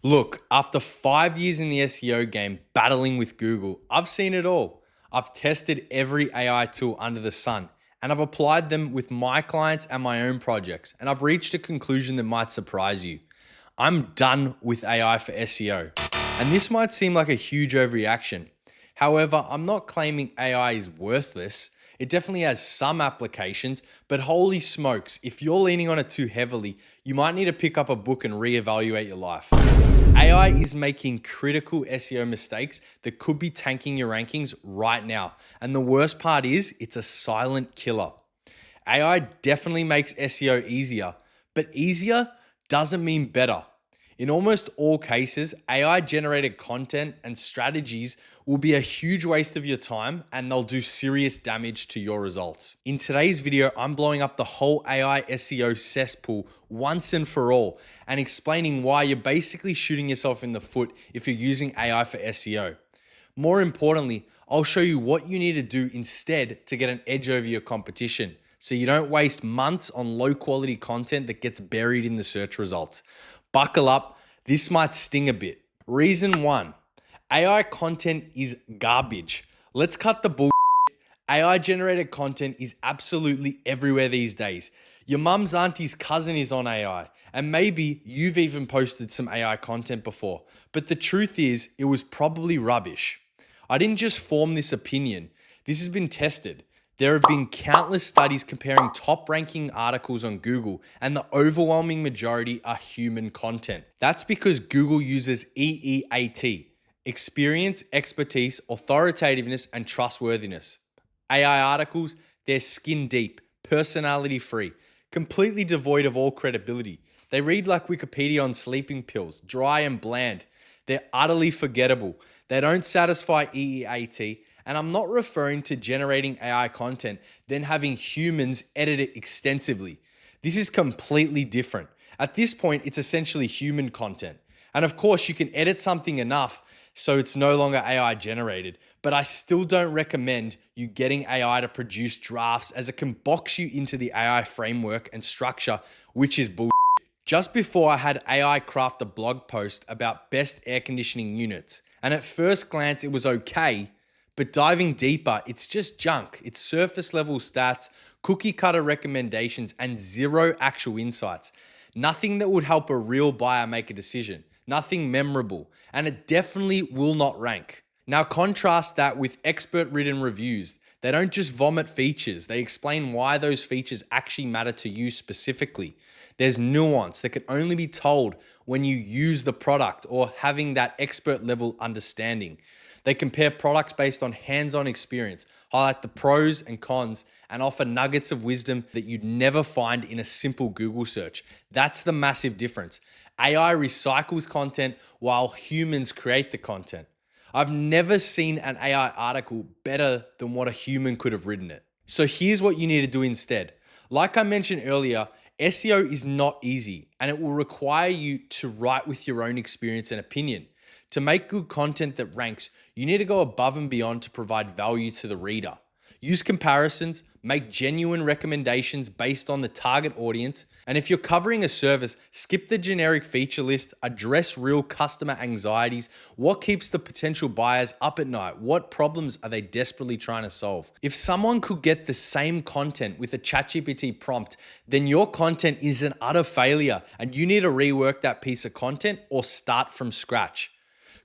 Look, after 5 years in the SEO game battling with Google, I've seen it all. I've tested every AI tool under the sun and I've applied them with my clients and my own projects, and I've reached a conclusion that might surprise you. I'm done with AI for SEO. And this might seem like a huge overreaction. However, I'm not claiming AI is worthless. It definitely has some applications, but holy smokes, if you're leaning on it too heavily, you might need to pick up a book and reevaluate your life. AI is making critical SEO mistakes that could be tanking your rankings right now. And the worst part is, it's a silent killer. AI definitely makes SEO easier, but easier doesn't mean better. In almost all cases, AI generated content and strategies will be a huge waste of your time and they'll do serious damage to your results. In today's video, I'm blowing up the whole AI SEO cesspool once and for all and explaining why you're basically shooting yourself in the foot if you're using AI for SEO. More importantly, I'll show you what you need to do instead to get an edge over your competition, so you don't waste months on low quality content that gets buried in the search results. Buckle up, this might sting a bit. Reason 1, AI content is garbage. Let's cut the bull. AI generated content is absolutely everywhere these days. Your mum's auntie's cousin is on AI, and maybe you've even posted some AI content before. But the truth is, it was probably rubbish. I didn't just form this opinion. This has been tested. There have been countless studies comparing top ranking articles on Google, and the overwhelming majority are human content. That's because Google uses EEAT, experience, expertise, authoritativeness, and trustworthiness. AI articles, they're skin deep, personality free, completely devoid of all credibility. They read like Wikipedia on sleeping pills, dry and bland. They're utterly forgettable. They don't satisfy EEAT, and I'm not referring to generating AI content, then having humans edit it extensively. This is completely different. At this point, it's essentially human content. And of course, you can edit something enough so it's no longer AI generated, but I still don't recommend you getting AI to produce drafts, as it can box you into the AI framework and structure, which is bullshit. Just before, I had AI craft a blog post about best air conditioning units, and at first glance it was okay, but diving deeper, it's just junk. It's surface level stats, cookie cutter recommendations, and zero actual insights. Nothing that would help a real buyer make a decision. Nothing memorable, and it definitely will not rank. Now contrast that with expert written reviews. They don't just vomit features, they explain why those features actually matter to you specifically. There's nuance that can only be told when you use the product or having that expert level understanding. They compare products based on hands-on experience, highlight the pros and cons, and offer nuggets of wisdom that you'd never find in a simple Google search. That's the massive difference. AI recycles content while humans create the content. I've never seen an AI article better than what a human could have written it. So here's what you need to do instead. Like I mentioned earlier, SEO is not easy, and it will require you to write with your own experience and opinion. To make good content that ranks, you need to go above and beyond to provide value to the reader. Use comparisons, make genuine recommendations based on the target audience, and if you're covering a service, skip the generic feature list, address real customer anxieties. What keeps the potential buyers up at night? What problems are they desperately trying to solve? If someone could get the same content with a ChatGPT prompt, then your content is an utter failure and you need to rework that piece of content or start from scratch.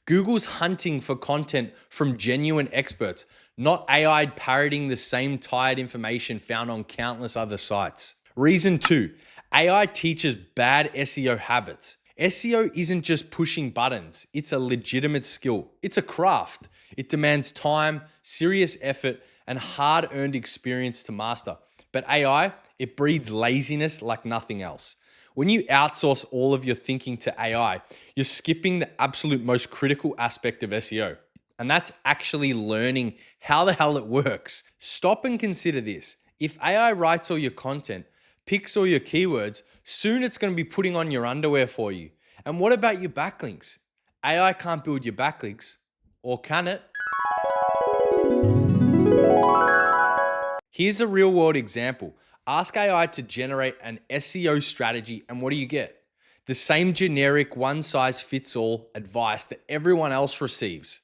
Google's hunting for content from genuine experts, not AI parroting the same tired information found on countless other sites. Reason 2, AI teaches bad SEO habits. SEO isn't just pushing buttons, it's a legitimate skill. It's a craft. It demands time, serious effort, and hard-earned experience to master. But AI, it breeds laziness like nothing else. When you outsource all of your thinking to AI, you're skipping the absolute most critical aspect of SEO. And that's actually learning how the hell it works. Stop and consider this. If AI writes all your content, picks all your keywords, soon it's going to be putting on your underwear for you. And what about your backlinks? AI can't build your backlinks, or can it? Here's a real world example. Ask AI to generate an SEO strategy, and what do you get? The same generic one-size-fits-all advice that everyone else receives.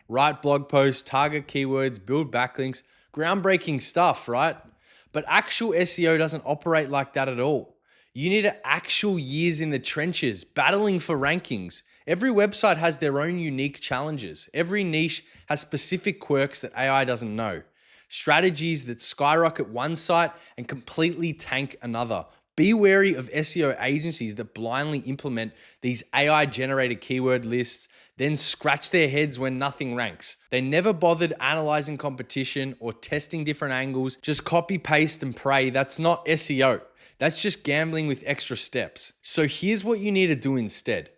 Write blog posts, target keywords, build backlinks, groundbreaking stuff, right? But actual SEO doesn't operate like that at all. You need actual years in the trenches, battling for rankings. Every website has their own unique challenges. Every niche has specific quirks that AI doesn't know. Strategies that skyrocket one site and completely tank another. Be wary of SEO agencies that blindly implement these AI-generated keyword lists, then scratch their heads when nothing ranks. They never bothered analyzing competition or testing different angles, just copy, paste, and pray. That's not SEO. That's just gambling with extra steps. So here's what you need to do instead.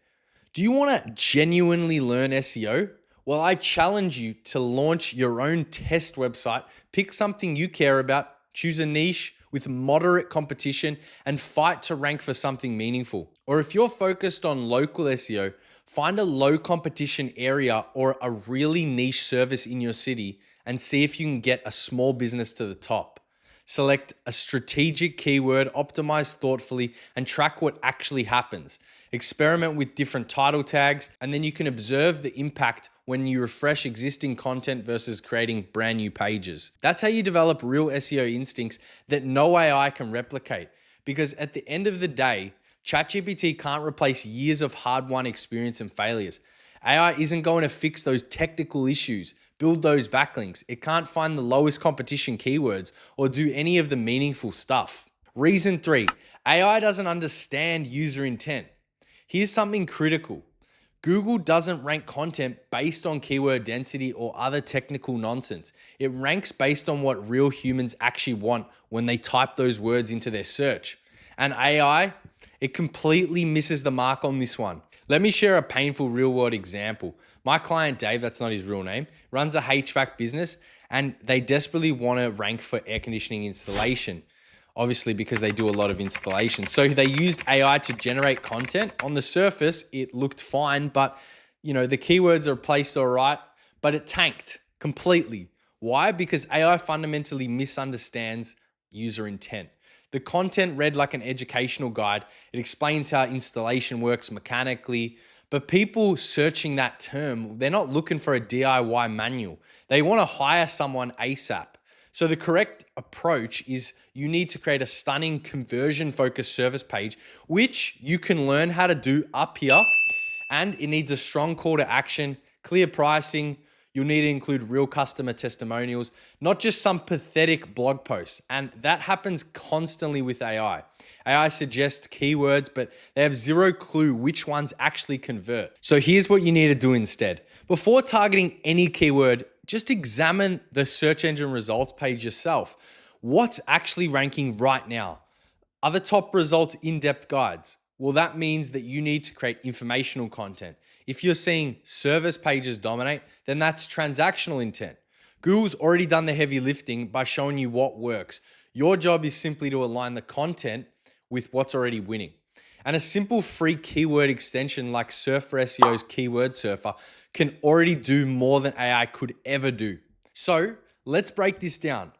Do you want to genuinely learn SEO? Well, I challenge you to launch your own test website, pick something you care about, choose a niche with moderate competition, and fight to rank for something meaningful. Or if you're focused on local SEO, find a low competition area or a really niche service in your city and see if you can get a small business to the top. Select a strategic keyword, optimize thoughtfully, and track what actually happens. Experiment with different title tags, and then you can observe the impact when you refresh existing content versus creating brand new pages. That's how you develop real SEO instincts that no AI can replicate. Because at the end of the day, ChatGPT can't replace years of hard-won experience and failures. AI isn't going to fix those technical issues, build those backlinks. It can't find the lowest competition keywords or do any of the meaningful stuff. Reason 3, AI doesn't understand user intent. Here's something critical. Google doesn't rank content based on keyword density or other technical nonsense. It ranks based on what real humans actually want when they type those words into their search. And AI, it completely misses the mark on this one. Let me share a painful real-world example. My client, Dave, that's not his real name, runs a HVAC business and they desperately want to rank for air conditioning installation, obviously because they do a lot of installation. So they used AI to generate content. On the surface, it looked fine, but the keywords are placed all right, but it tanked completely. Why? Because AI fundamentally misunderstands user intent. The content read like an educational guide. It explains how installation works mechanically, but people searching that term, they're not looking for a DIY manual. They want to hire someone ASAP. So the correct approach is you need to create a stunning conversion-focused service page, which you can learn how to do up here, and it needs a strong call to action, clear pricing. You'll need to include real customer testimonials, not just some pathetic blog posts. And that happens constantly with AI. AI suggests keywords, but they have zero clue which ones actually convert. So here's what you need to do instead. Before targeting any keyword, just examine the search engine results page yourself. What's actually ranking right now? Are the top results in-depth guides? Well, that means that you need to create informational content. If you're seeing service pages dominate, then that's transactional intent. Google's already done the heavy lifting by showing you what works. Your job is simply to align the content with what's already winning. And a simple free keyword extension like Surf for SEO's Keyword Surfer can already do more than AI could ever do. So let's break this down.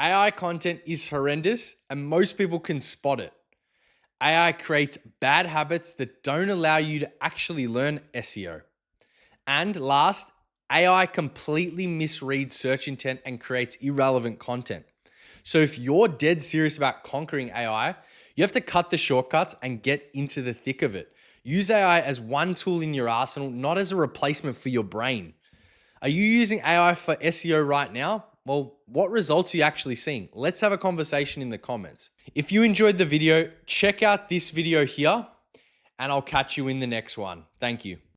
AI content is horrendous and most people can spot it. AI creates bad habits that don't allow you to actually learn SEO. And last, AI completely misreads search intent and creates irrelevant content. So if you're dead serious about conquering AI, you have to cut the shortcuts and get into the thick of it. Use AI as one tool in your arsenal, not as a replacement for your brain. Are you using AI for SEO right now? Well, what results are you actually seeing? Let's have a conversation in the comments. If you enjoyed the video, check out this video here, and I'll catch you in the next one. Thank you.